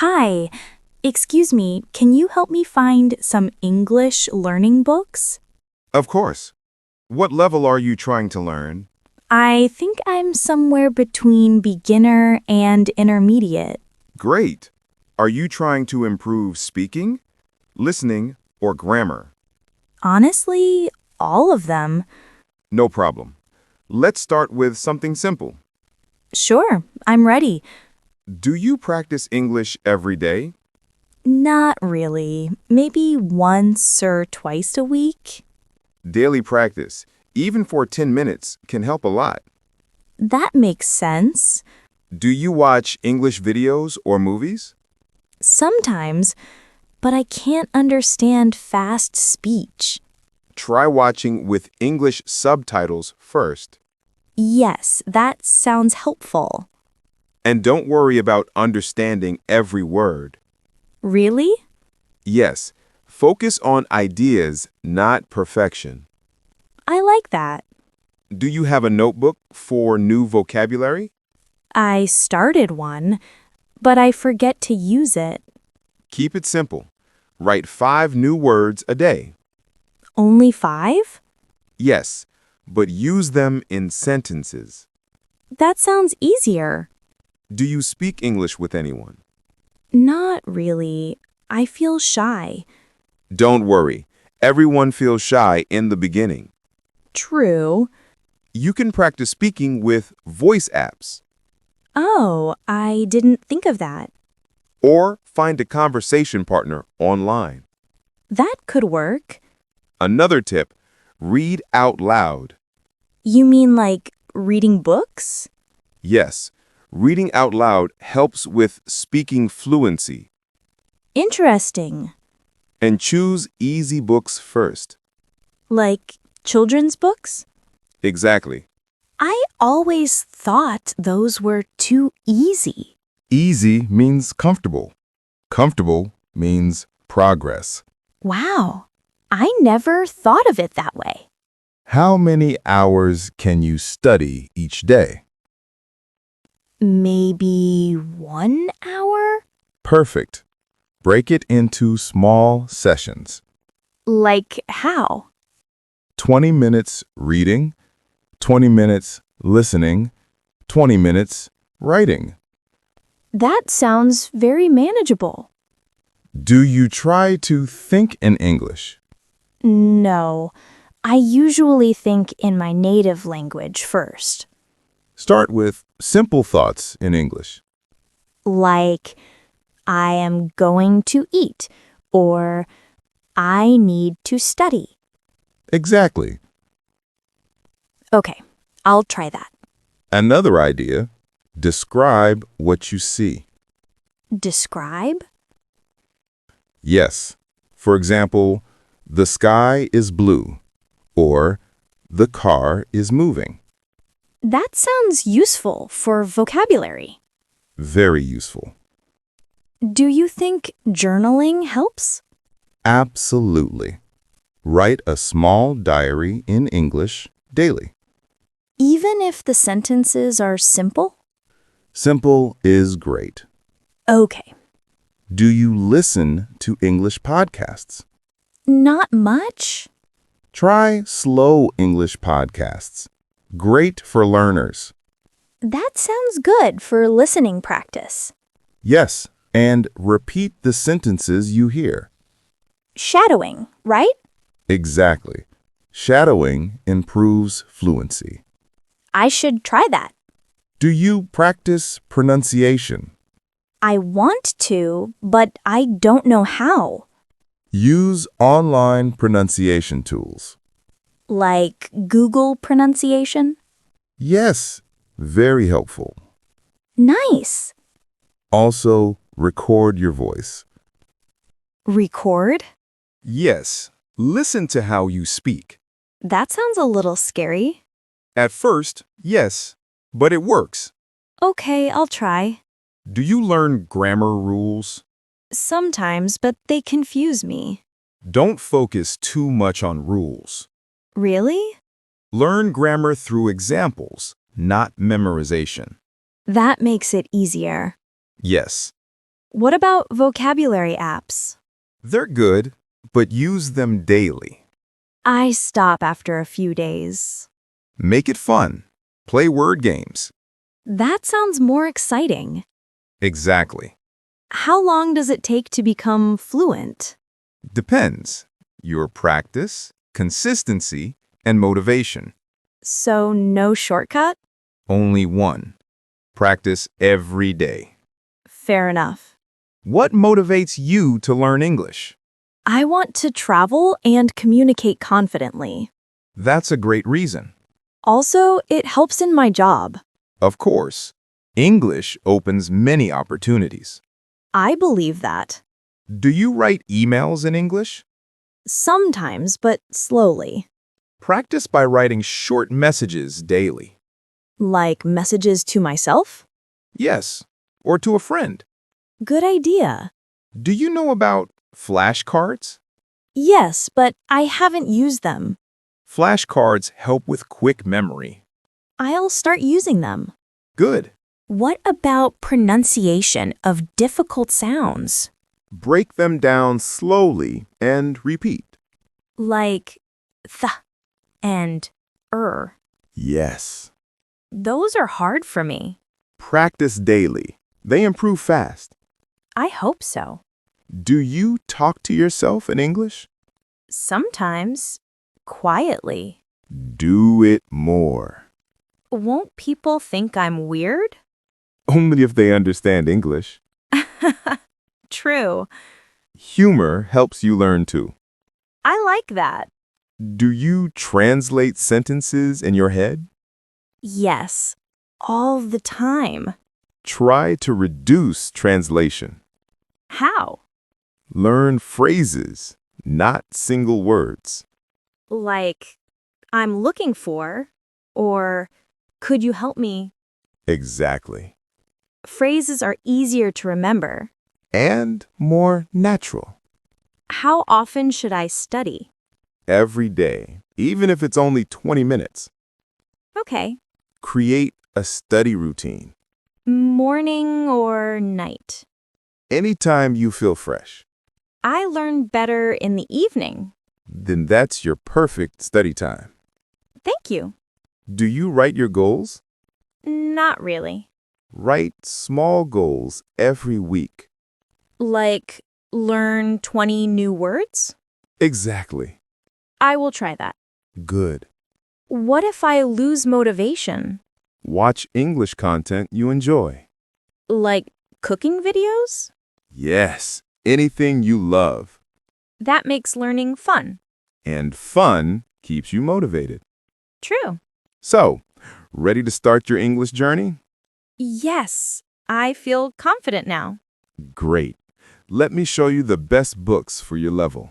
Hi, excuse me, can you help me find some English learning books? Of course. What level are you trying to learn? I think I'm somewhere between beginner and intermediate. Great. Are you trying to improve speaking, listening, or grammar? Honestly, all of them. No problem. Let's start with something simple. Sure, I'm ready. Do you practice English every day? Not really. Maybe once or twice a week? Daily practice, even for 10 minutes, can help a lot. That makes sense. Do you watch English videos or movies? Sometimes, but I can't understand fast speech. Try watching with English subtitles first. Yes, that sounds helpful. And don't worry about understanding every word. Really? Yes, focus on ideas, not perfection. I like that. Do you have a notebook for new vocabulary? I started one, but I forget to use it. Keep it simple. Write 5 new words a day. Only 5? Yes, but use them in sentences. That sounds easier. Do you speak English with anyone? Not really. I feel shy. Don't worry. Everyone feels shy in the beginning. True. You can practice speaking with voice apps Oh, I didn't think of that. or find a conversation partner online. That could work. Another tip, read out loud. You mean like reading books? Yes, reading out loud helps with speaking fluency. Interesting. And choose easy books first. Like children's books? Exactly. I always thought those were too easy. Easy means comfortable. Comfortable means progress. Wow, I never thought of it that way. How many hours can you study each day? Maybe 1 hour? Perfect. Break it into small sessions. Like how? 20 minutes reading, 20 minutes listening, 20 minutes writing. That sounds very manageable. Do you try to think in English? No, I usually think in my native language first. Start with simple thoughts in English. Like, I am going to eat, or I need to study. Exactly. Okay, I'll try that. Another idea, describe what you see. Describe? Yes. For example, the sky is blue, or the car is moving. That sounds useful for vocabulary. Very useful. Do you think journaling helps? Absolutely. Write a small diary in English daily. Even if the sentences are simple? Simple is great. Okay. Do you listen to English podcasts? Not much. Try slow English podcasts. Great for learners. That sounds good for listening practice. Yes, and repeat the sentences you hear. Shadowing, right? Exactly. Shadowing improves fluency. I should try that. Do you practice pronunciation? I want to, but I don't know how. Use online pronunciation tools. Like Google pronunciation? Yes, very helpful. Nice. Also, record your voice. Record? Yes, listen to how you speak. That sounds a little scary. At first, yes, but it works. Okay, I'll try. Do you learn grammar rules? Sometimes, but they confuse me. Don't focus too much on rules. Really? Learn grammar through examples, not memorization. That makes it easier. Yes. What about vocabulary apps? They're good, but use them daily. I stop after a few days. Make it fun. Play word games. That sounds more exciting. Exactly. How long does it take to become fluent? Depends. Your practice, consistency, and motivation. So no shortcut? Only one. Practice every day. Fair enough. What motivates you to learn English? I want to travel and communicate confidently. That's a great reason. Also, it helps in my job. Of course, English opens many opportunities. I believe that. Do you write emails in English? Sometimes, but slowly. Practice by writing short messages daily. Like messages to myself? Yes, or to a friend. Good idea. Do you know about flashcards? Yes, but I haven't used them. Flashcards help with quick memory. I'll start using them. Good. What about pronunciation of difficult sounds? Break them down slowly and repeat. Like th and Yes. Those are hard for me. Practice daily. They improve fast. I hope so. Do you talk to yourself in English? Sometimes, quietly. Do it more. Won't people think I'm weird? Only if they understand English. True. Humor helps you learn too. I like that. Do you translate sentences in your head? Yes, all the time. Try to reduce translation. How? Learn phrases, not single words. Like, I'm looking for, or could you help me? Exactly. Phrases are easier to remember. And more natural. How often should I study? Every day, even if it's only 20 minutes. Okay. Create a study routine. Morning or night? Anytime you feel fresh, I learn better in the evening. then that's your perfect study time. Thank you. Do you write your goals? Not really. Write small goals every week. Like, learn 20 new words? Exactly. I will try that. Good. What if I lose motivation? Watch English content you enjoy. Like cooking videos? Yes, anything you love. That makes learning fun. And fun keeps you motivated. True. So, ready to start your English journey? Yes, I feel confident now. Great. Let me show you the best books for your level.